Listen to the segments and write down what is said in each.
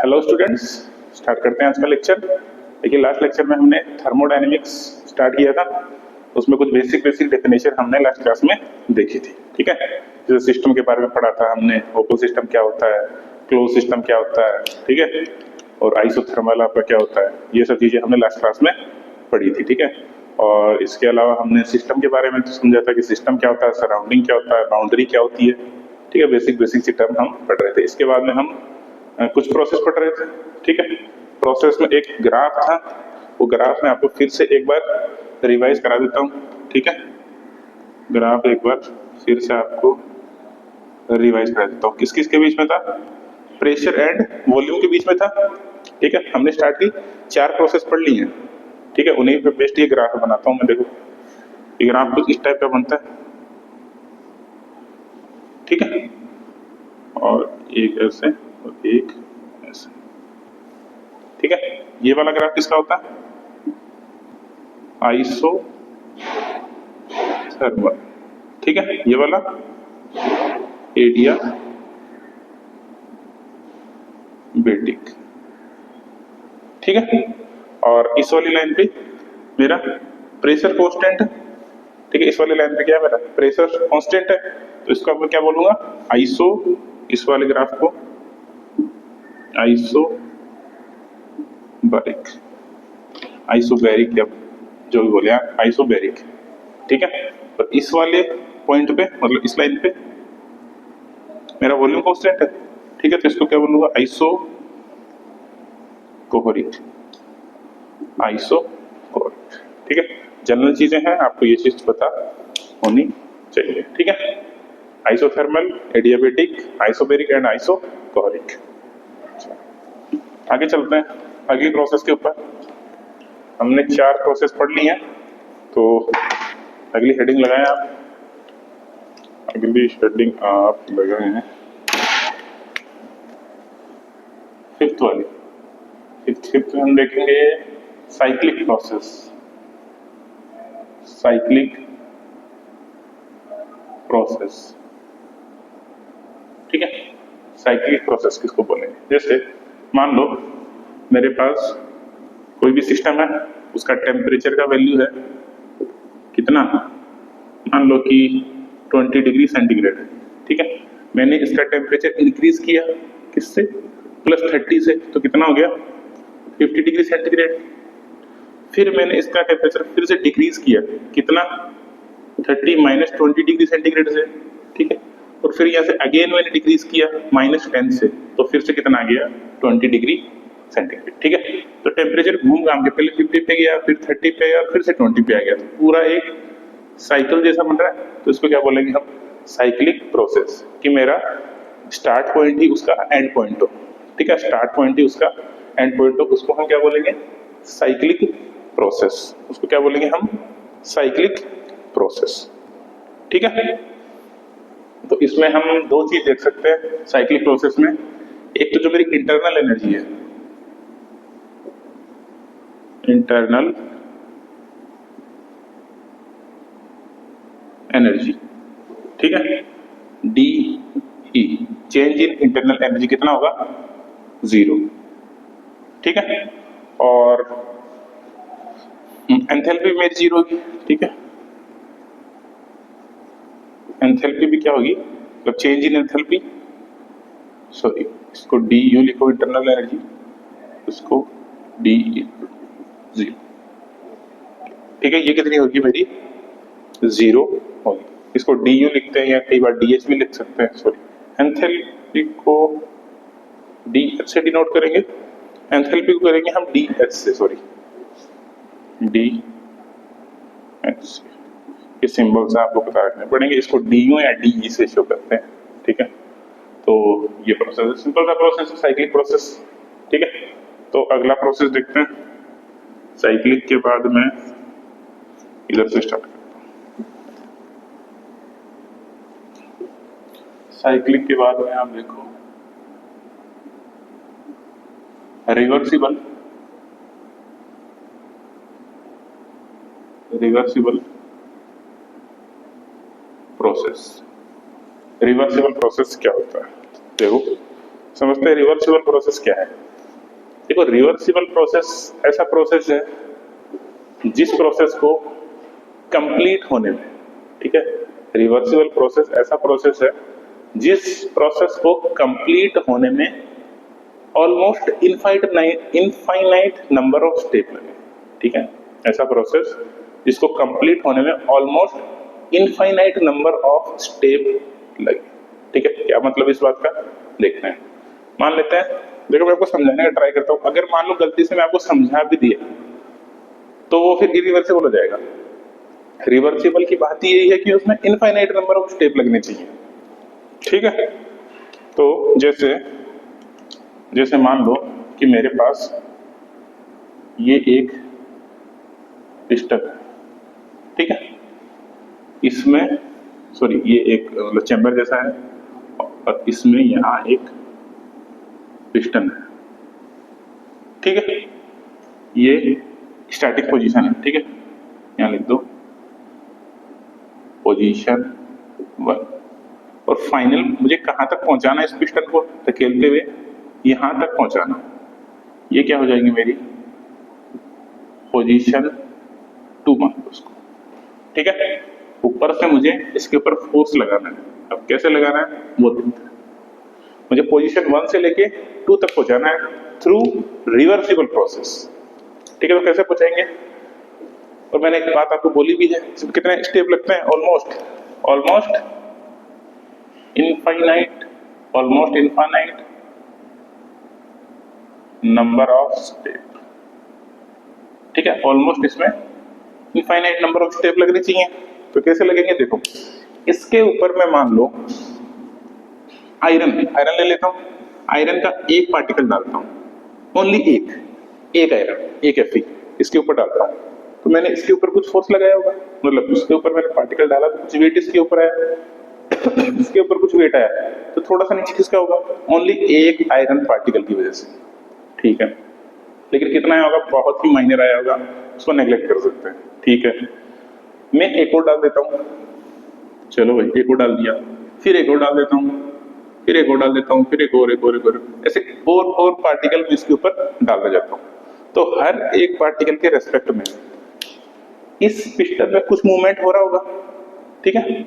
Hello students, start करते हैं आज का लेक्चर। देखिए लास्ट लेक्चर में हमने थर्मोडायनेमिक्स स्टार्ट किया था, उसमें कुछ बेसिक डेफिनेशन हमने लास्ट क्लास में देखी थी। ठीक है, जैसे सिस्टम के बारे में पढ़ा था हमने, ओपन सिस्टम क्या होता है, क्लोज सिस्टम क्या होता है, ठीक है, और आइसोथर्मल आपका क्या होता है, ये सब चीजें हमने लास्ट क्लास में पढ़ी थी। ठीक है, और इसके अलावा हमने सिस्टम के बारे में तो समझा था कि सिस्टम क्या होता है, सराउंडिंग क्या होता है, बाउंड्री क्या होती है। ठीक है, बेसिक सी टर्म हम पढ़ रहे थे। इसके बाद में हम कुछ प्रोसेस पढ़ रहे थे। ठीक है, प्रोसेस में एक ग्राफ था, वो ग्राफ में आपको फिर से एक बार रिवाइज करा देता हूँ। ठीक है, ग्राफ एक बार फिर से आपको रिवाइज करा देता हूँ। किस किस के बीच में था? प्रेशर एंड वॉल्यूम के बीच में था। ठीक है, हमने स्टार्ट की 4 प्रोसेस पढ़ ली हैं। ठीक है, उन्हीं पे बेस्ट ये ग्राफ बनाता हूँ मैं। देखो ये ग्राफ कुछ इस टाइप का बनता है। ठीक है, और एक ऐसे और एक ऐसे। ठीक है, ये वाला ग्राफ किसका होता है? Iso thermal. ठीक है, ये वाला एडिया बेटिक। ठीक है, और इस वाली लाइन पे मेरा प्रेशर कांस्टेंट। ठीक है, इस वाली लाइन पे क्या है मेरा प्रेशर कांस्टेंट है, तो इसको मैं क्या बोलूंगा? आइसो, इस वाले ग्राफ को आइसो बारिक, आइसोबैरिक या जो भी बोले आप, आइसोबैरिक। ठीक है, और इस वाले पॉइंट पे मतलब इस लाइन पे मेरा वॉल्यूम कांस्टेंट है। ठीक है, तो इसको क्या बोलूंगा? Isochoric, isochoric. ठीक है, जनरल चीजें हैं, आपको ये चीज पता होनी चाहिए। ठीक है, isothermal, adiabatic, isobaric and isochoric. आगे चलते हैं अगली प्रोसेस के ऊपर। हमने 4 प्रोसेस पढ़ ली हैं, तो अगली हेडिंग लगाएं आप। अगली हेडिंग आप लगाए हैं फिफ्थ वाली। फिफ्थ में हम देखेंगे साइक्लिक प्रोसेस। Cyclic process. ठीक है, साइक्लिक प्रोसेस किसको बोलेंगे? जैसे मान लो मेरे पास कोई भी सिस्टम है, उसका टेम्परेचर का वैल्यू है कितना? मान लो कि 20 डिग्री सेंटीग्रेड है। ठीक है, मैंने इसका टेम्परेचर इंक्रीज किया किससे? +30 से, तो कितना हो गया? 50 डिग्री सेंटीग्रेड। फिर मैंने इसका टेम्परेचर फिर से डिक्रीज किया, कितना? 30 - 20 डिग्री सेंटीग्रेड से। ठीक है, और फिर यहाँ से अगेन मैंने डिक्रीज किया -10 से, तो फिर से कितना आ गया? 20 डिग्री सेंटीग्रेड। ठीक है, तो टेम्परेचर घूम घाम के पहले 50 पे गया, फिर 30 पे गया, फिर से 20 पे आ गया, तो पूरा एक साइकिल जैसा बन रहा है। तो इसको क्या बोलेंगे हम? Cyclic process. कि मेरा स्टार्ट पॉइंट ही उसका एंड पॉइंट हो। ठीक है, स्टार्ट पॉइंट ही उसका एंड पॉइंट हो, उसको हम क्या बोलेंगे? Cyclic process. उसको क्या बोलेंगे हम? Cyclic process. ठीक है, तो इसमें हम 2 चीज देख सकते हैं साइक्लिक प्रोसेस में। एक तो जो मेरी इंटरनल एनर्जी है, इंटरनल एनर्जी। ठीक है, D E, change in internal energy कितना होगा? 0। ठीक है, और एंथैल्पी मेरी 0 होगी। ठीक है, एंथैल्पी भी क्या होगी? मतलब चेंज इन एंथैल्पी, सॉरी इसको डी यू लिखो, इंटरनल एनर्जी, इसको डी 0। ठीक है, ये कितनी होगी मेरी? 0 होगी। इसको डी यू लिखते हैं या कई बार डी एच भी लिख सकते हैं। सॉरी, एंथैल्पी को डी एच से डिनोट करेंगे, एंथैल्पी को करेंगे हम डी एच से। सॉरी, डी एच से। ये सिंबल्स आपको पता रखने पड़ेंगे, इसको डी यू या डी ई से शो करते हैं। ठीक है, तो ये प्रोसेस है, सिंपल सा प्रोसेस है, साइक्लिक प्रोसेस। ठीक है, तो अगला प्रोसेस देखते हैं। साइक्लिक के बाद में इधर से स्टार्ट करता हूं। साइक्लिक के बाद में आप देखो reversible. Reversible process. Reversible process क्या होता है? देखो समझते हैं रिवर्सिबल प्रोसेस क्या है। देखो रिवर्सिबल प्रोसेस ऐसा प्रोसेस है जिस प्रोसेस को कंप्लीट होने में, ठीक है, रिवर्सिबल प्रोसेस ऐसा प्रोसेस है जिस प्रोसेस को कंप्लीट होने में almost infinite number of step लगे, ठीक है, ऐसा प्रोसेस जिसको कंप्लीट होने में almost infinite number of step लगे, ठीक है। क्या मतलब इस बात का देखते हैं। मान लेते हैं, देखो मैं आपको समझाने का ट्राई करता हूं, अगर मान लो गलती से मैं आपको समझा भी दिया तो वो फिर इरिवर्सिबल हो जाएगा। रिवर्सिबल की बात यही है कि उसमें इनफाइनाइट नंबर ऑफ स्टेप लगने चाहिए, ठीक है। तो जैसे जैसे मान लो कि मेरे पास ये एक पिस्टन है, ठीक है, इसमें सॉरी ये एक मतलब चैम्बर जैसा है और इसमें यहाँ एक पिस्टन है, ठीक है, ये स्टैटिक पोजीशन है, ठीक है, यहाँ लिख दो पोजीशन 1। और फाइनल मुझे कहाँ तक पहुंचाना है इस पिस्टन को धकेलते हुए, यहां तक पहुंचाना। ये क्या हो जाएगी मेरी पोजीशन 2 मान लो उसको, ठीक है। ऊपर से मुझे इसके ऊपर फोर्स लगाना है, अब कैसे लगाना है वो देखते हैं। मुझे पोजीशन 1 से लेके 2 तक पहुंचाना है थ्रू रिवर्सिबल प्रोसेस, ठीक है। तो कैसे पहुंचाएंगे, और मैंने एक बात आपको बोली भी है, इसमें कितने स्टेप लगते हैं, almost infinite number of step, ठीक है, ऑलमोस्ट इसमें इनफाइनाइट नंबर ऑफ स्टेप लगने चाहिए। तो कैसे लगेंगे, देखो इसके ऊपर मैं मान लो आयरन ले लेता हूं, आयरन का एक पार्टिकल डालता हूं, ओनली एक आयरन, एक Fe इसके ऊपर डालता हूं, तो मैंने इसके ऊपर कुछ फोर्स लगाया होगा, मतलब उसके ऊपर मैंने पार्टिकल डाला तो कुछ वेट इसके ऊपर आया इसके ऊपर कुछ वेट आया तो थोड़ा सा नीचे किसका होगा, ओनली एक आयरन पार्टिकल की वजह से, ठीक है। लेकिन कितना आया होगा, बहुत ही माइनर आया होगा, उसको नेग्लेक्ट कर सकते हैं, ठीक है। मैं एक और डाल देता हूं, चलो भाई एक और डाल दिया, फिर एक और डाल देता हूं, फिर एक और डाल देता हूं, फिर एक और ऐसे और पार्टिकल मैं इसके ऊपर डालता जाता हूं। तो हर एक पार्टिकल के रेस्पेक्ट में इस पिस्टन में कुछ मूवमेंट हो रहा होगा, ठीक है।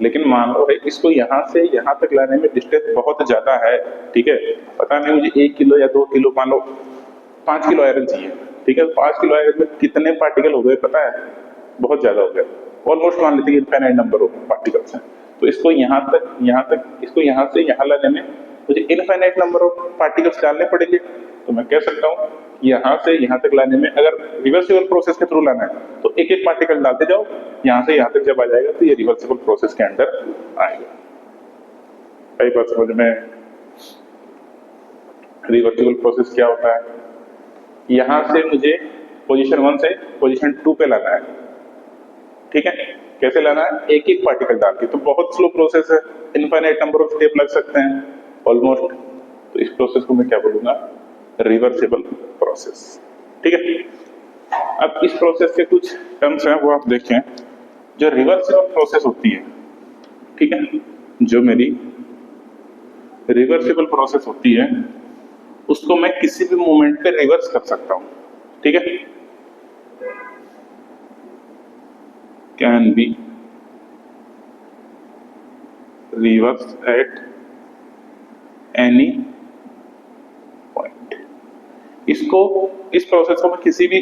लेकिन मान लो भाई इसको यहां से यहां तक लाने में डिस्टेंस बहुत ज्यादा है, ठीक है, पता नहीं मुझे 1 किलो या 2 किलो, मान लो 5 किलो आयरन चाहिए, ठीक है। 5 किलो आयरन में कितने पार्टिकल हो गए पता है, बहुत ज्यादा हो गया, ऑलमोस्ट मान लेते हैं इनफाइनाइट नंबर ऑफ पार्टिकल्स हैं। तो इसको यहाँ तक इसको यहाँ से यहाँ लाने में मुझे इनफाइनाइट नंबर ऑफ पार्टिकल्स डालने पड़ेंगे। तो मैं कह सकता हूँ यहाँ से यहाँ तक लाने में, अगर रिवर्सिबल प्रोसेस के थ्रू लाना है तो एक एक पार्टिकल डालते जाओ, यहाँ से यहाँ तक जब आ जाएगा तो ये रिवर्सिबल प्रोसेस के अंडर आएगा। कई बात समझ में, रिवर्सिबल प्रोसेस क्या होता है, यहां से मुझे पोजीशन 1 से पोजीशन 2 पे लाना है, ठीक है। कैसे लाना है, एक एक पार्टिकल डाल के, तो बहुत स्लो प्रोसेस है, इनफाइनाइट नंबर ऑफ स्टेप लग सकते हैं ऑलमोस्ट। तो इस प्रोसेस को मैं क्या बोलूंगा, रिवर्सिबल प्रोसेस, ठीक है। अब इस प्रोसेस के कुछ टर्म्स हैं वो आप देखें। जो रिवर्सिबल प्रोसेस होती है, ठीक है, जो मेरी रिवर्सिबल प्रोसेस होती है उसको मैं किसी भी मोमेंट पे रिवर्स कर सकता हूं, ठीक है, can be reverse at any point. इस प्रोसेस को मैं किसी भी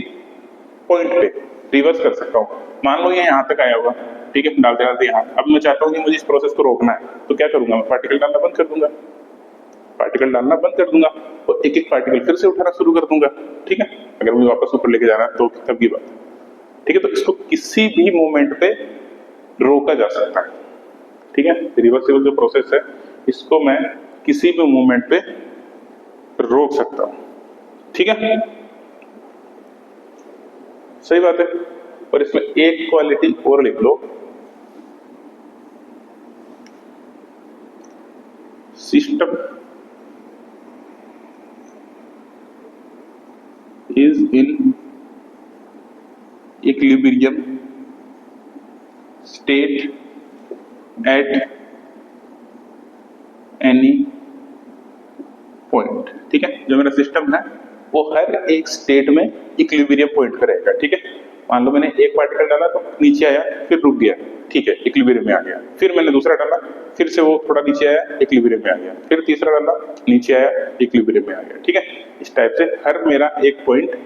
पॉइंट पे रिवर्स कर सकता हूं। मान लो ये यहां तक आया हुआ, ठीक है, डालते डालते यहां, अब मैं चाहता हूं कि मुझे इस प्रोसेस को रोकना है, तो क्या करूंगा, मैं पार्टिकल डालना बंद कर दूंगा, तो एक एक पार्टिकल फिर से उठाना शुरू कर दूंगा, ठीक है। अगर मुझे वापस ऊपर लेके जाना है तो तब की बात, ठीक है। तो इसको किसी भी मोमेंट पे रोका जा सकता है, ठीक है। रिवर्सिबल जो प्रोसेस है इसको मैं किसी भी मोमेंट पे रोक सकता हूं, ठीक है, सही बात है। और इसमें एक क्वालिटी और लिख लो, system is in equilibrium state at any point, ठीक है। जो मेरा सिस्टम है वो हर एक स्टेट में इक्विलिब्रियम पॉइंट पे रहेगा, ठीक है। मान लो मैंने एक पार्टिकल डाला तो नीचे आया, फिर रुक गया, ठीक है, इक्विलिब्रियम में आ गया। फिर मैंने दूसरा डाला, फिर से वो थोड़ा नीचे आया, इक्विलिब्रियम में आ गया। फिर तीसरा डाला, नीचे आया, इक्विलिब्रियम में आ गया, ठीक है। इस टाइप से हर मेरा एक पॉइंट,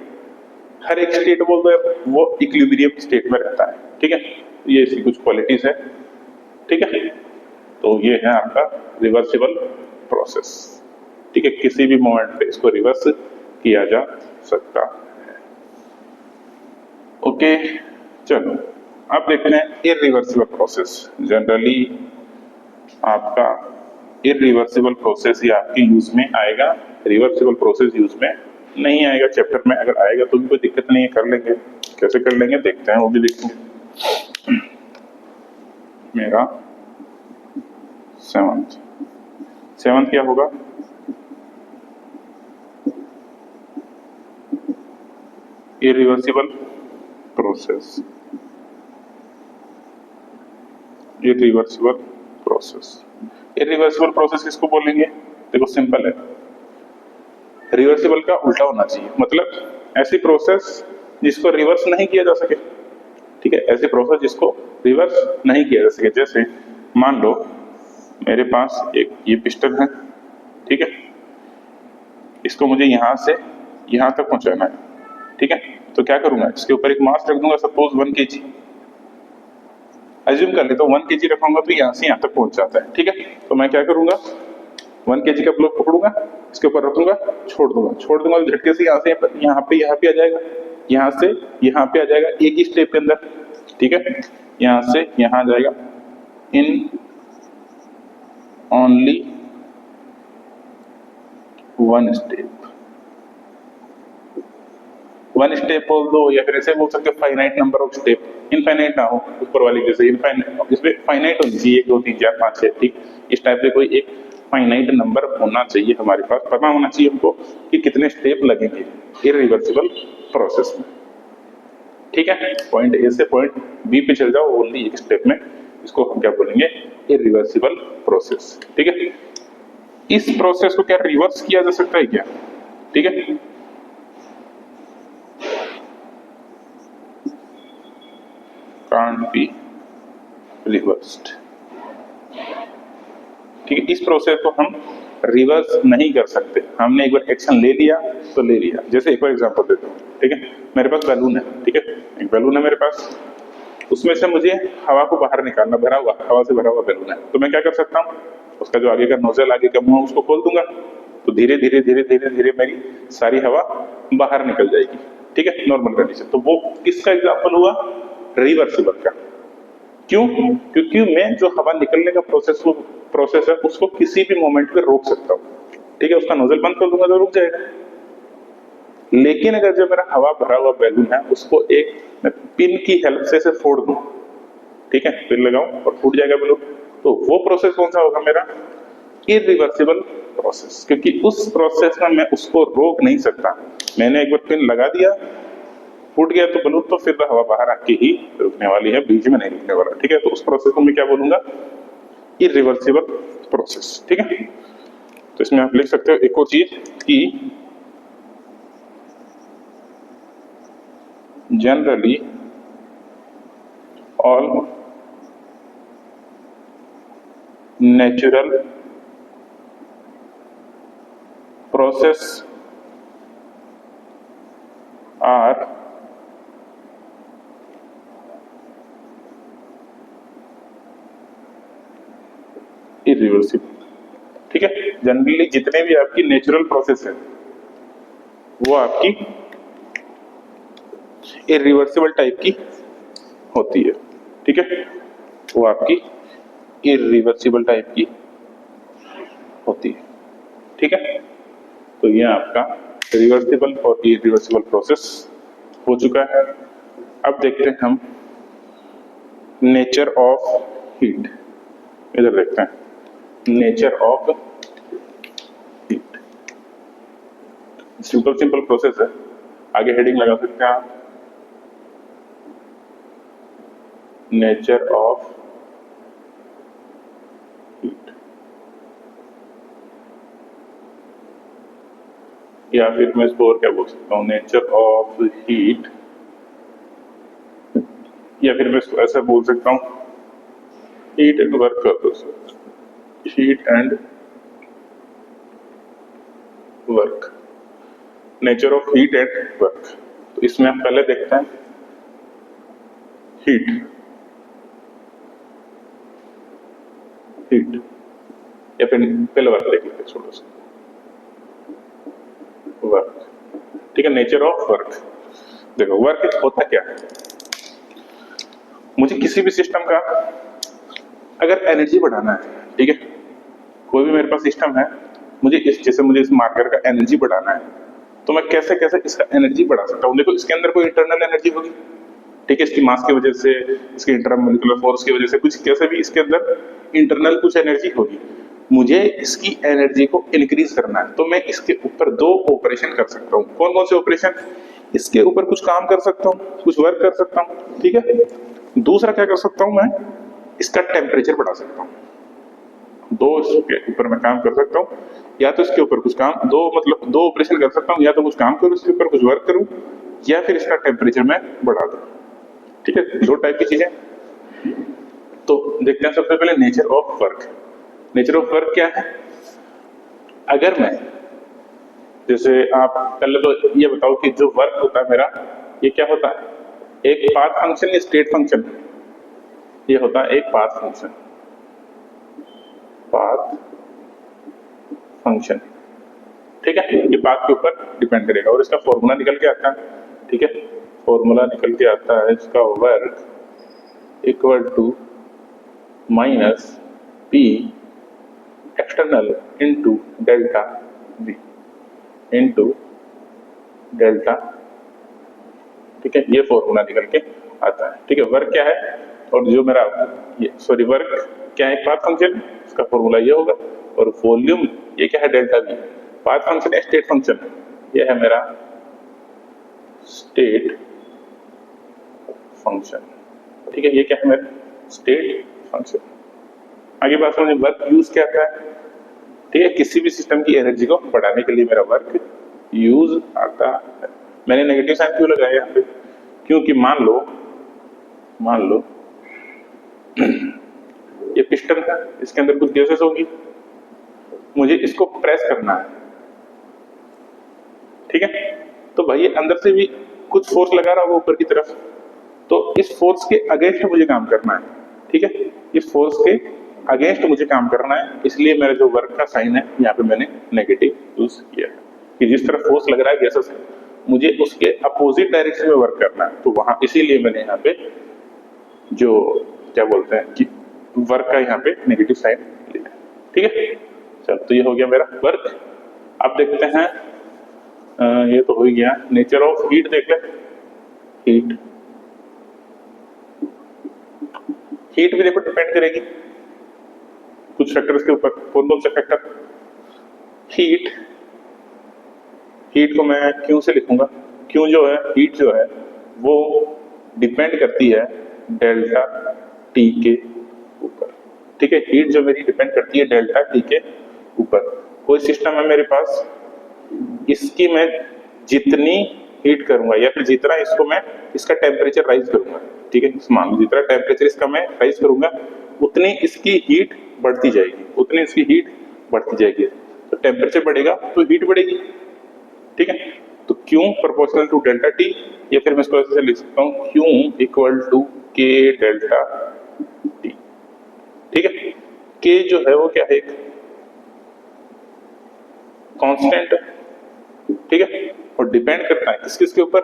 हर एक स्टेट बोल दो वो इक्विलिब्रियम स्टेट में रहता है, ठीक है। ये इसकी कुछ क्वालिटीज है, ठीक है। तो ये है आपका रिवर्सिबल प्रोसेस, ठीक है। किसी भी मोमेंट पे इसको रिवर्स किया जा सकता है। ओके, चलो अब देखते हैं इरिवर्सिबल प्रोसेस। जनरली आपका इरिवर्सिबल प्रोसेस ही आपके यूज में आएगा, रिवर्सिबल प्रोसेस यूज में नहीं आएगा चैप्टर में। अगर आएगा तो भी कोई दिक्कत नहीं है, कर लेंगे। कैसे कर लेंगे देखते हैं, वो भी देखते हैं। मेरा सेवंथ क्या होगा? Irreversible process. Irreversible process, irreversible process किसको बोलेंगे? देखो सिंपल है, रिवर्सिबल का उल्टा होना चाहिए, मतलब ऐसी प्रोसेस जिसको रिवर्स नहीं किया जा सके, ठीक है। ऐसी प्रोसेस जिसको रिवर्स नहीं किया जा सके। जैसे मान लो मेरे पास एक ये पिस्टन है, ठीक है, इसको मुझे यहां से यहां तक पहुंचाना है, ठीक है। तो क्या करूंगा, इसके ऊपर एक मास रख दूंगा, सपोज 1 kg, अज्यूम कर ले तो 1 kg रखूंगा तो यहां से यहां तक पहुंच जाता है, ठीक है। तो मैं क्या करूंगा, 1 kg का ब्लॉक पकड़ूंगा, इसके ऊपर रखूंगा, छोड़ दूंगा तो झटके से यहाँ से यहाँ पे आ जाएगा, यहाँ से यहाँ पे आ जाएगा एक ही स्टेप के अंदर, ठीक है। यहाँ से यहाँ आ जाएगा इन ओनली वन स्टेप बोल दो, या फिर ऐसे बोल सकते हो finite number of step. Infinite ना हो ऊपर वाली जैसे, इनफाइनाइट इसमें फाइनाइट होनी चाहिए, 1 2 3 4 5 6, ठीक। इस टाइप से कोई एक फाइनाइट नंबर होना चाहिए हमारे पास, पता होना चाहिए हमको कि कितने स्टेप लगेंगे इरिवर्सिबल प्रोसेस में, ठीक है। पॉइंट ए से पॉइंट बी पे चल जाओ ओनली एक स्टेप में, इसको हम क्या बोलेंगे, इरिवर्सिबल प्रोसेस, ठीक है। इस प्रोसेस को क्या रिवर्स किया जा सकता है क्या? ठीक है, can't be reversed, ठीक है। इस प्रोसेस को हम रिवर्स नहीं कर सकते। हमने एक बार एक्शन ले लिया तो ले लिया। जैसे एक और एग्जांपल देता हूँ, ठीक है। मेरे पास बैलून है, ठीक है, एक बैलून है मेरे पास, उसमें से मुझे हवा को बाहर निकालना, भरा हुआ हवा से भरा हुआ बैलून है। तो मैं क्या कर सकता हूँ, उसका जो आगे का नोजल, आगे का मुंह, उसको खोल दूंगा, तो धीरे धीरे धीरे धीरे धीरे मेरी सारी हवा बाहर निकल जाएगी, ठीक है, नॉर्मल कंडीशन। तो वो किसका एग्जाम्पल हुआ, रिवर्सिबल का। क्यों? क्योंकि मैं जो हवा निकलने का प्रोसेस है उसको किसी भी मोमेंट पे रोक सकता हूँ, ठीक है। उसका नोजल बंद कर दूंगा तो रुक जाएगा। लेकिन अगर जो मेरा हवा भरा हुआ बैलून है उसको एक मैं पिन की हेल्प से फोड़ दूं, ठीक है, पिन लगाऊं और फूट जाएगा बैलून, तो वो प्रोसेस कौन सा होगा मेरा, इरिवर्सिबल प्रोसेस। क्योंकि उस प्रोसेस में मैं उसको रोक नहीं सकता। मैंने एक बार पिन लगा दिया, फूट गया तो बलून, तो फिर हवा बाहर आके ही रुकने वाली है, बीच में नहीं रुकने वाला, ठीक है। तो उस प्रोसेस को मैं क्या बोलूंगा, इरिवर्सिबल प्रोसेस, ठीक है। तो इसमें आप लिख सकते हो एक और चीज कि generally all natural process are irreversible, ठीक है। जनरली जितने भी आपकी नेचुरल प्रोसेस है वो आपकी इरिवर्सिबल टाइप की होती है, ठीक है, वो आपकी इरिवर्सिबल टाइप की होती है, ठीक है। तो ये आपका रिवर्सिबल और इरिवर्सिबल प्रोसेस हो चुका है। अब देखते हैं हम नेचर ऑफ हीट। इधर देखते हैं nature of heat. Simple process है, आगे हेडिंग लगा सकते हैं आप, नेचर ऑफ हीट। या फिर मैं इसको और क्या बोल सकता हूँ, नेचर ऑफ हीट, या फिर मैं इसको ऐसा बोल सकता हूँ हीट एंड वर्क कर दो, heat and work, nature of heat and work. तो इसमें हम पहले देखते हैं हीट, हीट या फिर पहले वर्क देख लेते छोटा सा, वर्क, ठीक है। नेचर ऑफ वर्क, देखो वर्क होता क्या है, मुझे किसी भी सिस्टम का अगर एनर्जी बढ़ाना है, ठीक है, कोई भी मेरे पास सिस्टम है, मुझे इस मार्कर का एनर्जी बढ़ाना है, तो मैं कैसे कैसे इसका एनर्जी बढ़ा सकता हूँ। देखो इसके अंदर कोई इंटरनल एनर्जी होगी, ठीक है, इसकी मास की वजह से, इसके इंटरमोलिकुलर फोर्स की वजह से, कुछ कैसे भी इसके अंदर इंटरनल कुछ एनर्जी होगी। मुझे इसकी एनर्जी को इंक्रीज करना है, तो मैं इसके ऊपर दो ऑपरेशन कर सकता हूँ। कौन कौन से ऑपरेशन? इसके ऊपर कुछ काम कर सकता हूँ, कुछ वर्क कर सकता हूँ, ठीक है। दूसरा क्या कर सकता हूँ, मैं इसका टेम्परेचर बढ़ा सकता हूँ। दो इसके ऊपर मैं काम कर सकता हूँ, या तो इसके ऊपर कुछ काम, दो ऑपरेशन कर सकता हूँ, या तो कुछ काम करूँ इसके ऊपर, कुछ वर्क करूँ, या फिर इसका टेम्परेचर मैं बढ़ा दूँ, ठीक है। दो टाइप की चीजें। तो देखते हैं सबसे पहले nature of work. Nature of work क्या है? अगर मैं, जैसे आप पहले तो ये बताओ कि जो वर्क होता है मेरा, ये क्या होता है? एक पाथ फंक्शन या स्टेट फंक्शन? ये होता है एक पाथ फंक्शन, पाथ फंक्शन, ठीक है। ये पाथ के ऊपर डिपेंड करेगा और इसका फॉर्मूला निकल के आता है, ठीक है। फॉर्मूला निकल के आता है इसका, work equal to minus P external into delta V into delta, ठीक है। ये फॉर्मूला निकल के आता है, ठीक है। वर्क क्या है, और जो मेरा वर्क क्या है, एक पाथ फंक्शन, इसका फॉर्मूला ये होगा, और वॉल्यूम ये क्या है, डेल्टा वी। पाथ फंक्शन है स्टेट फंक्शन, ये है मेरा स्टेट फंक्शन, ठीक है। ये क्या है मेरा स्टेट फंक्शन। आगे बात समझिए, वर्क यूज क्या आता है, ठीक है। किसी भी सिस्टम की एनर्जी को बढ़ाने के लिए मेरा वर्क यूज आता है। मैंने नेगेटिव साइन क्यों लगाया यहाँ पे? क्योंकि मान लो ये पिस्टन है, इसके अंदर कुछ गैसेस होगी, मुझे इसको प्रेस करना है, ठीक है। तो भाई ये अंदर से भी कुछ फोर्स लगा रहा होगा ऊपर की तरफ, तो इस फोर्स के अगेंस्ट मुझे काम करना है, ठीक है। इस फोर्स के अगेंस्ट मुझे काम करना है, इसलिए मेरा जो वर्क का साइन है यहाँ पे मैंने नेगेटिव यूज किया है, कि जिस तरफ फोर्स लग रहा है गैसेस है, मुझे उसके अपोजिट डायरेक्शन में वर्क करना है, तो वहां इसीलिए मैंने यहाँ पे जो क्या बोलते हैं कि वर्क का यहाँ पे नेगेटिव साइन लिया, ठीक है। चलो, तो ये हो गया मेरा वर्क। अब देखते हैं, ये तो हो ही गया। नेचर ऑफ हीट देख ले। हीट भी देखो डिपेंड करेगी कुछ फैक्टर्स के ऊपर। कौन से फैक्टर? हीट को मैं क्यों से लिखूंगा? क्यों जो है, हीट जो है वो डिपेंड करती है डेल्टा टी के ऊपर, ठीक है। हीट जो मेरी डिपेंड करती है डेल्टा टी के ऊपर। कोई सिस्टम है मेरे पास, इसकी मैं जितनी हीट करूंगा या फिर जितना इसको मैं इसका टेम्परेचर राइज करूंगा, ठीक है, मान लो जितना टेम्परेचर इसका मैं राइज करूंगा उतनी इसकी हीट बढ़ती जाएगी, तो टेम्परेचर बढ़ेगा तो हीट बढ़ेगी, ठीक है। तो क्यों प्रोपोर्शनल टू डेल्टा टी, या फिर मैं इसको ऐसे लिख सकता हूँ, क्यू इक्वल टू के डेल्टा टी, ठीक है। के जो है वो क्या है, एक कांस्टेंट है, ठीक है, और डिपेंड करता है किस के ऊपर?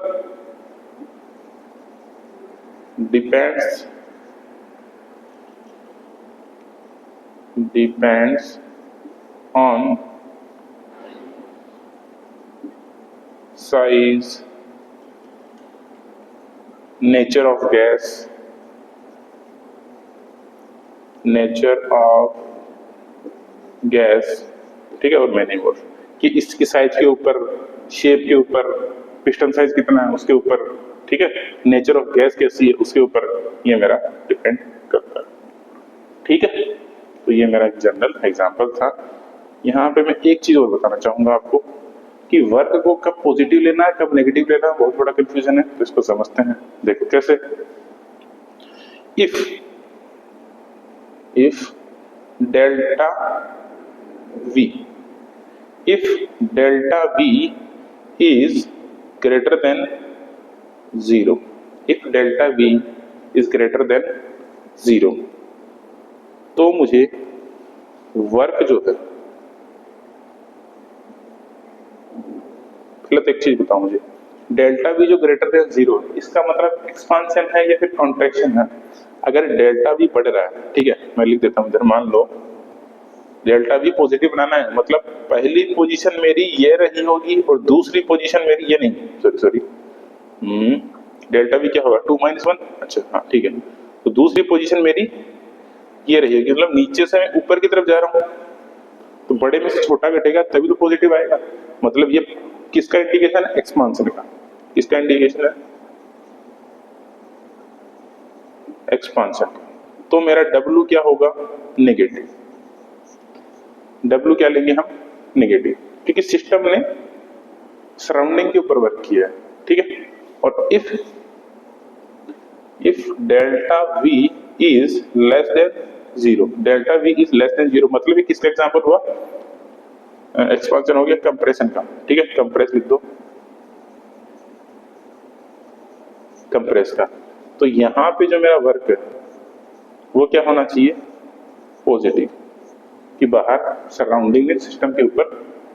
Depends on size, nature of gas, ठीक है, और मैनी मोर, कि इसकी साइज के ऊपर, शेप के ऊपर, पिस्टन साइज कितना है उसके ऊपर, ठीक है, नेचर ऑफ गैस कैसी है उसके ऊपर ये मेरा डिपेंड करता है, ठीक है। तो ये मेरा जनरल एग्जांपल था। यहाँ पे मैं एक चीज और बताना चाहूंगा आपको कि वर्क को कब पॉजिटिव लेना है कब नेगेटिव लेना है, बहुत बड़ा कंफ्यूजन है। तो इसको समझते हैं। देखो कैसे, if delta v, if delta v is greater than 0, if delta v is greater than 0, तो मुझे वर्क जो है, पहले तो एक चीज बताओ मुझे, डेल्टा वी जो ग्रेटर देन 0 है, इसका मतलब एक्सपांशन है या फिर कॉन्ट्रैक्शन है? अगर डेल्टा वी बढ़ रहा है, ठीक है, मैं लिख देता हूं इधर, मान लो डेल्टा वी पॉजिटिव बनाना है, मतलब पहली पोजीशन मेरी ये रही होगी और दूसरी पोजीशन मेरी ये नहीं, सॉरी डेल्टा वी क्या होगा 2 - 1, अच्छा हाँ ठीक है, तो दूसरी पोजीशन मेरी ये रही होगी, मतलब नीचे से मैं ऊपर की तरफ जा रहा हूं, तो बड़े में से छोटा घटेगा तभी तो पॉजिटिव आएगा। मतलब ये किसका इंडिकेशन है? एक्सपांशन का। किसका इंडिकेशन है? एक्सपांशन का। तो मेरा W क्या होगा? नेगेटिव। W क्या लेंगे हम? नेगेटिव, क्योंकि सिस्टम ने सराउंडिंग के ऊपर वर्क किया है, ठीक है। और if delta V is less than 0, delta V is less than 0 मतलब ये किसका एग्जांपल हुआ? एक्सपांशन हो गया, कंप्रेशन का, ठीक है, कंप्रेस लिख दो, कंप्रेस का। तो यहां पे जो मेरा वर्क है वो क्या होना चाहिए? पॉजिटिव, कि बाहर सराउंडिंग ने सिस्टम के ऊपर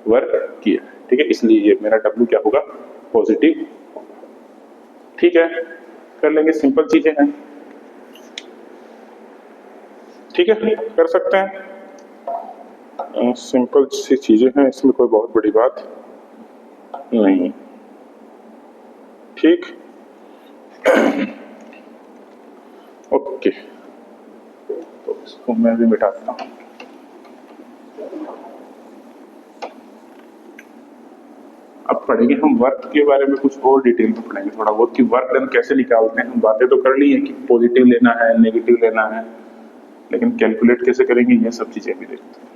वर्क किया, ठीक है, इसलिए ये मेरा W क्या होगा? पॉजिटिव। ठीक है, कर लेंगे, सिंपल चीजें हैं, ठीक है, कर सकते हैं, सिंपल सी चीजें हैं, इसमें कोई बहुत बड़ी बात नहीं, ठीक। ओके, तो इसको मैं भी मिटाता हूं। अब पढ़ेंगे हम वर्क के बारे में, कुछ और डिटेल में पढ़ेंगे थोड़ा बहुत कि वर्क डन कैसे निकालते हैं। हम बातें तो कर ली है कि पॉजिटिव लेना है, नेगेटिव लेना है, लेकिन कैलकुलेट कैसे करेंगे ये सब चीजें भी देखते हैं।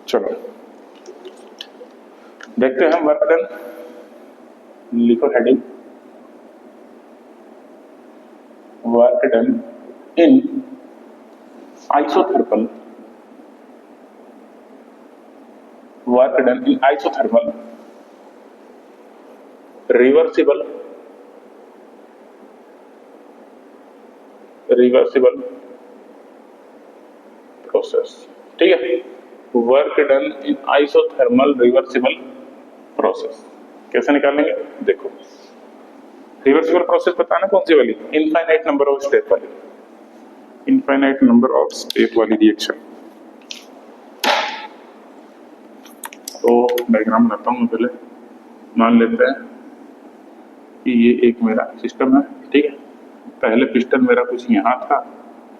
चलो देखते हैं हम वर्क डन। लिखो heading, work done in isothermal, work done in isothermal reversible process, ठीक है, work done in isothermal reversible process. कैसे निकालेंगे? देखो, रिवर्सिबल प्रोसेस बताना कौन सी वाली? इनफाइनाइट नंबर ऑफ स्टेप वाली, इनफाइनाइट नंबर ऑफ स्टेप वाली रिएक्शन। तो डायग्राम बनाता हूं पहले। मान लेते हैं कि ये एक मेरा सिस्टम है, ठीक है, पहले पिस्टन मेरा कुछ यहाँ था,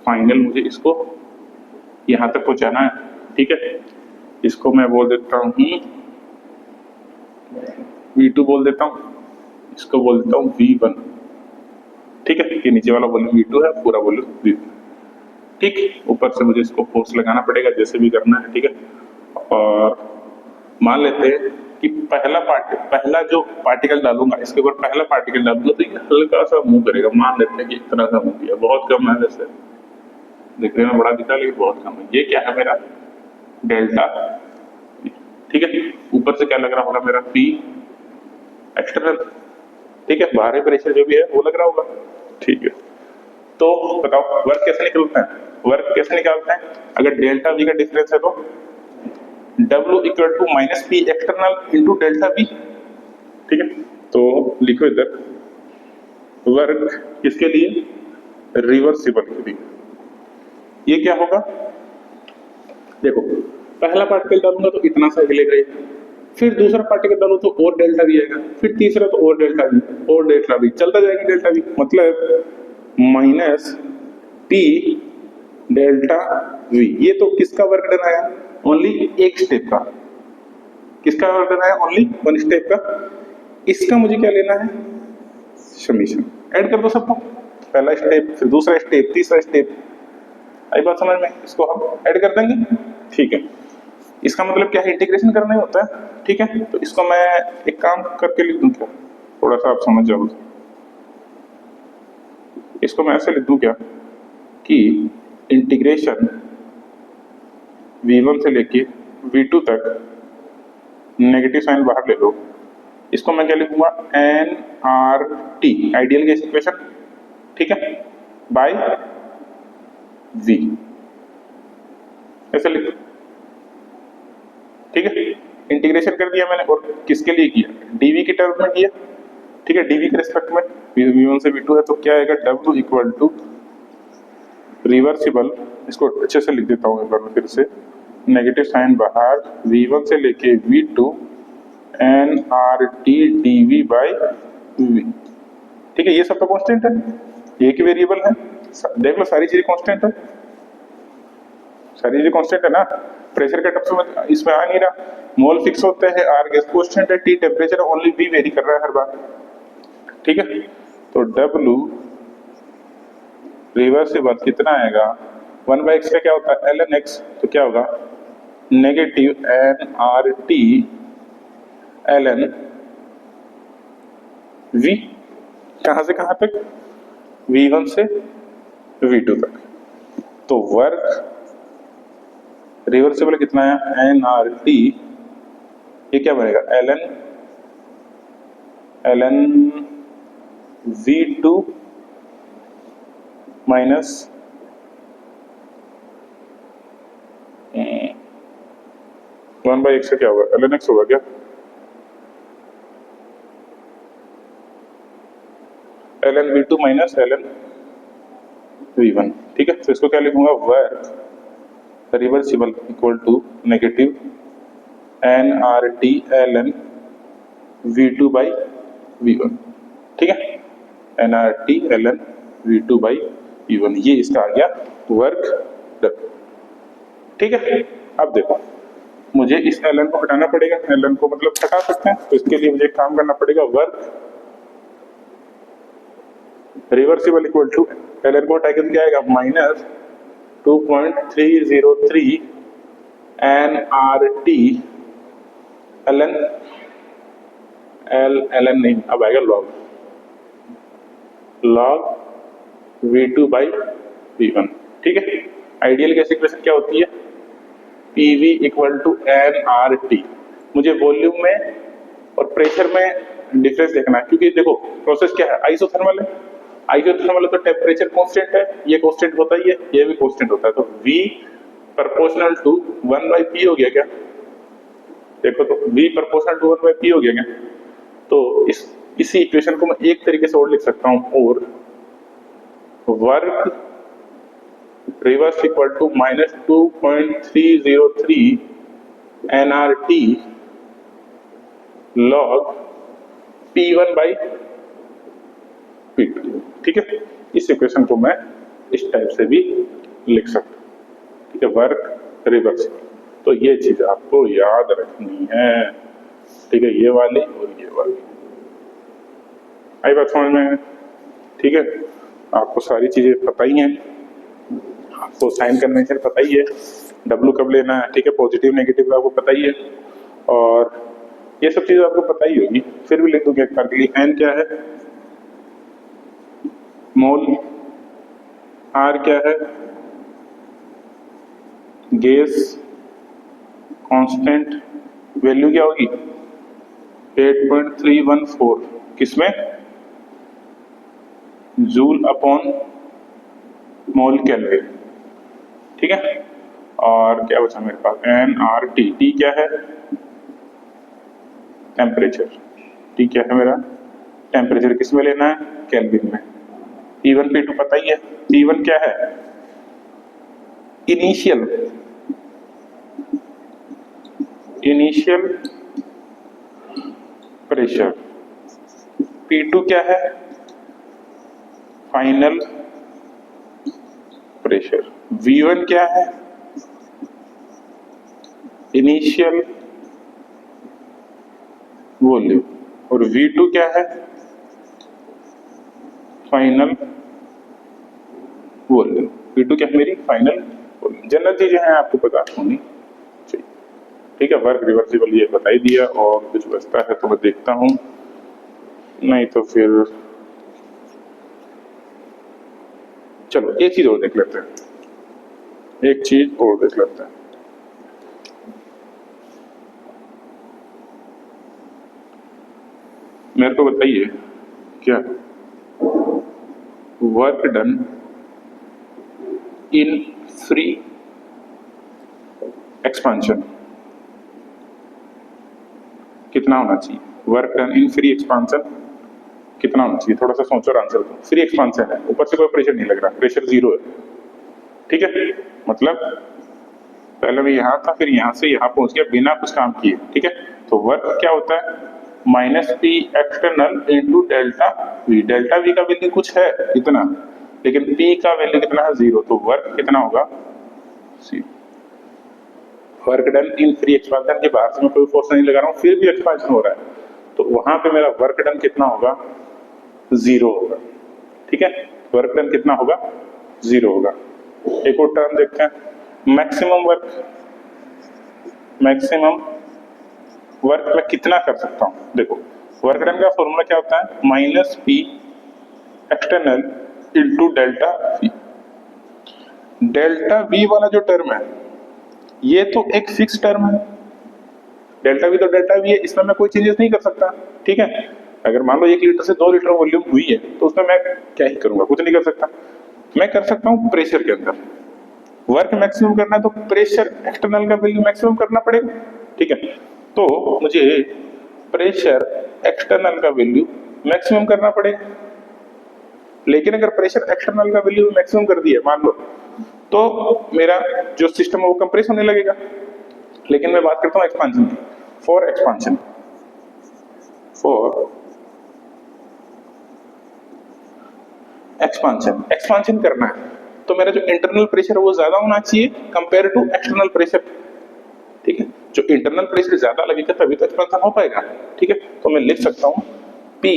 फाइनल मुझे इसको यहाँ तक पहुंचाना है, ठीक है, इसको मैं बोल देता हूँ V2 बोल देता हूँ, इसको बोल देता हूँ V1, ठीक है, ये नीचे वाला वॉल्यूम V2 है, पूरा वॉल्यूम V1, ठीक। ऊपर से मुझे इसको फोर्स लगाना पड़ेगा, जैसे भी करना है, ठीक है। और मान लेते हैं कि पहला जो पार्टिकल डालूंगा, इसके ऊपर पहला पार्टिकल डालूंगा तो ये हल्का सा मूव करेगा। मान लेते हैं कि इतना सा मूव किया, बहुत कम है वैसे, देखने में बड़ा दिखा लेकिन बहुत कम है। ये क्या है मेरा? डेल्टा, ठीक है। ऊपर से क्या लग रहा होगा मेरा? P एक्सटर्नल, ठीक है, बाहरी प्रेशर जो भी है वो लग रहा होगा, ठीक है। तो बताओ वर्क कैसे निकलता है? वर्क कैसे निकालते हैं? अगर डेल्टा V का डिफरेंस है तो W equal to minus P external into delta V, ठीक है। तो लिखो इधर, वर्क किसके लिए? रिवर्सिबल के लिए। ये क्या होगा? देखो, पहला पार्टिकल डालूंगा तो इतना सा हिलेगा, फिर दूसरा पार्टिकल डालू तो और डेल्टा वी आएगा, फिर तीसरा तो और डेल्टा वी, चलता जाएगा डेल्टा वी, मतलब माइनस P डेल्टा वी। ये तो किसका वर्क डन आया? ओनली एक स्टेप का, किसका ऑर्डर है? ओनली वन स्टेप का। इसका मुझे क्या लेना है? समीशन। ऐड कर दो सबको, पहला स्टेप, फिर दूसरा स्टेप, तीसरा स्टेप। आई बात समझ में? इसको हम ऐड कर देंगे, ठीक है। इसका मतलब क्या है? इंटीग्रेशन करना ही होता है, ठीक है। तो इसको मैं एक काम करके लिख दूं क्या, थोड़ा सा आप समझ जाओ। इसको मैं ऐसे लिख दूं क्या कि इंटीग्रेशन v1 से लेके v2 तक, नेगेटिव साइन बाहर ले लो, इसको मैं क्या लिखूंगा? N R T, ideal gas equation, ठीक है, बाय v, ऐसे लिख, ठीक है। इंटीग्रेशन कर दिया मैंने, और किसके लिए किया? dv की टर्म में किया, ठीक है। dv के रिस्पेक्ट में v1 से v2 है, तो क्या आएगा? w इक्वल टू रिवर्सिबल, इसको अच्छे से लिख देता हूँ एक बार मैं फिर से, नेगेटिव साइन बाहर, v1 से लेके v2 n R T d v by v, ठीक है। ये सब तो कांस्टेंट है, एक ही वेरिएबल है, देख लो सारी चीजें कांस्टेंट है, सारी चीजें कांस्टेंट है ना। प्रेशर का टर्म्स में इसमें आ नहीं रहा, मोल फिक्स होते हैं, आर गैस कांस्टेंट है, T temperature, only V vary कर रहा है हर बार, ठीक है। तो डब्ल्यू रिवर्सिबल कितना आएगा? 1/x का क्या होता है? ln x, तो क्या होगा? Negative n R T ln v, कहां से कहां तक? v1 से v2 तक। तो वर्क रिवर्सिबल कितना है? एन आर टी, ये क्या बनेगा? ln v2 माइनस 1/x से क्या होगा? ln x होगा क्या? ln v2 minus ln v1, ठीक है। तो इसको क्या लिखूंगा? Work reversible equal to negative n R T ln v2 by v1, ठीक है। N R T ln v2 by v1, ये इसका आ गया वर्क, ठीक है। अब देखो, मुझे इस ln को हटाना पड़ेगा, ln को मतलब हटा सकते हैं, तो इसके लिए मुझे एक काम करना पड़ेगा, work reversible equal to ln को हटा के क्या आएगा? Minus 2.303 n R T ln ln नहीं, अब आएगा log v2 बाई v1, ठीक है। आइडियल गैस इक्वेशन क्या होती है? PV equal to n R T. मुझे वॉल्यूम में और प्रेशर में डिफरेंस देखना है, क्योंकि देखो प्रोसेस क्या है? आइसोथर्मल है, आइसोथर्मल तो टेम्परेचर कांस्टेंट है, ये कांस्टेंट होता ही है, ये भी कांस्टेंट होता है, तो V प्रोपोर्शनल टू 1/p हो गया क्या? देखो तो V प्रोपोर्शनल टू 1/p हो गया क्या? तो इसी इक्वेशन को मैं एक तरीके से और लिख सकता हूं, और work reverse equal to minus 2.303 nRT log P1 by P2, ठीक है। इस इक्वेशन को मैं इस टाइप से भी लिख सकता हूं, ठीक है, वर्क रिवर्सिबल। तो ये चीज आपको याद रखनी है, ठीक है, ये वाली और ये वाली। आई बात समझ में? ठीक है, आपको सारी चीजें पता ही हैं, आपको साइन कन्वेंशन पता ही है, डब्ल्यू कब लेना है, ठीक है, पॉजिटिव नेगेटिव आपको पता ही है, और ये सब चीजें आपको पता ही होगी। फिर भी लिख दूंगा एक बार के लिए, एन क्या है? मोल। आर क्या है? Gas constant. वैल्यू क्या होगी? 8.314, किसमें? जूल अपॉन मोल केल्विन, ठीक है। और क्या बचा मेरे पास? N R T. टी क्या है? टेम्परेचर। टी क्या है मेरा? टेम्परेचर। किस में लेना है? केल्विन में। P1 P2 पता ही है। P1 क्या है? Initial pressure. P2 क्या है? Final pressure. V1 क्या है? इनिशियल वॉल्यूम, और V2 क्या है, फाइनल वॉल्यूम। V2 क्या है मेरी, फाइनल वॉल्यूम। जनरल चीजें हैं आपको पता होनी चाहिए, ठीक है। वर्क रिवर्सिबल ये बता ही दिया, और कुछ बचता है तो मैं देखता हूँ, नहीं तो फिर चलो एक चीज और देख लेते हैं, एक चीज और देख लेते हैं। मेरे को बताइए क्या work done in free expansion कितना होना चाहिए, work done in free expansion कितना होना चाहिए, थोड़ा सा सोचो और आंसर दो। फ्री एक्सपांशन है, ऊपर से कोई प्रेशर नहीं लग रहा, प्रेशर 0 है, ठीक है। मतलब पहले मैं यहां था, फिर यहां से यहां पहुंच गया बिना कुछ काम किए, ठीक है। तो वर्क क्या होता है, -P external into delta V। Delta V का वैल्यू कुछ है इतना, लेकिन P का वैल्यू कितना है, 0। तो वर्क कितना होगा, work done in free expansion के बाहर से मैं कोई फोर्स नहीं लगा रहा हूँ, फिर भी एक्सपांशन हो रहा है, तो वहां पे मेरा वर्क डन कितना होगा, 0 होगा, ठीक है। वर्क डन कितना होगा, 0 होगा। एक और टर्म देखते हैं, मैक्सिमम वर्क। मैक्सिमम वर्क मैं कितना कर सकता हूं, देखो वर्क डन का फॉर्मूला क्या होता है, -P external into delta V। Delta V वाला जो टर्म है ये तो एक फिक्स टर्म है, डेल्टा V तो डेल्टा V है, इसमें मैं कोई चेंजेस नहीं कर सकता, ठीक है। अगर मान लो 1 लीटर से 2 लीटर वॉल्यूम हुई है तो उसमें मैं क्या ही करूंगा, कुछ नहीं कर सकता। मैं कर सकता हूं प्रेशर के अंदर वर्क मैक्सिमम करना है, तो प्रेशर एक्सटर्नल का वैल्यू मैक्सिमम करना पड़ेगा, ठीक है। तो मुझे प्रेशर एक्सटर्नल का वैल्यू मैक्सिमम करना पड़ेगा, लेकिन अगर प्रेशर एक्सटर्नल का वैल्यू मैक्सिमम कर दिया मान लो, तो मेरा जो सिस्टम है वो कंप्रेस होने लगेगा। लेकिन मैं बात करता हूं एक्सपांशन की, फॉर एक्सपांशन, फॉर एक्सपांशन करना है तो मेरा जो इंटरनल प्रेशर है वो ज्यादा होना चाहिए कंपेयर टू एक्सटर्नल प्रेशर, ठीक है। जो इंटरनल प्रेशर ज्यादा लगेगा तभी तो एक्सपांशन हो पाएगा, ठीक है। तो मैं लिख सकता हूं P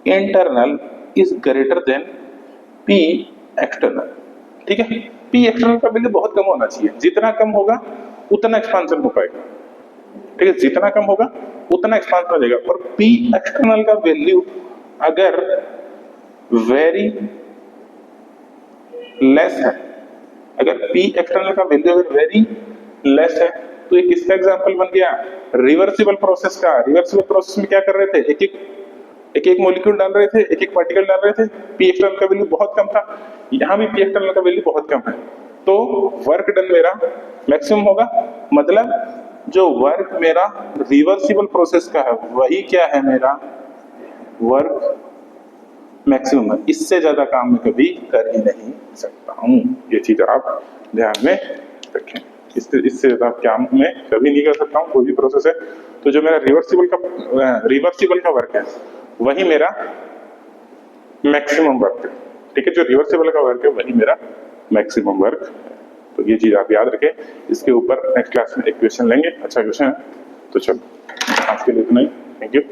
internal is greater than P external, ठीक है। P एक्सटर्नल का वैल्यू बहुत कम होना चाहिए, जितना कम होगा उतना एक्सपांशन हो पाएगा, ठीक है। जितना कम होगा उतना एक्सपांशन हो जाएगा। और P एक्सटर्नल का वैल्यू अगर वेरी लेस है, अगर P एक्सटर्नल का वैल्यू अगर वेरी लेस है तो ये किसका एग्जांपल बन गया, रिवर्सिबल प्रोसेस का। रिवर्सिबल प्रोसेस में क्या कर रहे थे, एक एक मॉलिक्यूल डाल रहे थे, एक एक पार्टिकल डाल रहे थे, P एक्सटर्नल का वैल्यू बहुत कम था, यहां भी P एक्सटर्नल का वैल्यू बहुत कम है, तो वर्क डन मेरा मैक्सिमम होगा। मतलब जो वर्क मेरा रिवर्सिबल प्रोसेस का है वही क्या है, मेरा वर्क मैक्सिमम है, इससे ज्यादा काम मैं कभी कर ही नहीं सकता हूं। ये चीज आप ध्यान में रखें, इससे ज्यादा काम मैं कभी नहीं कर सकता हूं, कोई भी प्रोसेस है। तो जो मेरा रिवर्सिबल का वर्क है वही मेरा मैक्सिमम वर्क है, ठीक है। जो रिवर्सिबल का वर्क है वही मेरा मैक्सिमम वर्क है। तो ये चीज आप याद रखें, इसके ऊपर नेक्स्ट क्लास में एक क्वेश्चन लेंगे, अच्छा क्वेश्चन है। तो चलो आज के लिए इतना ही, थैंक यू।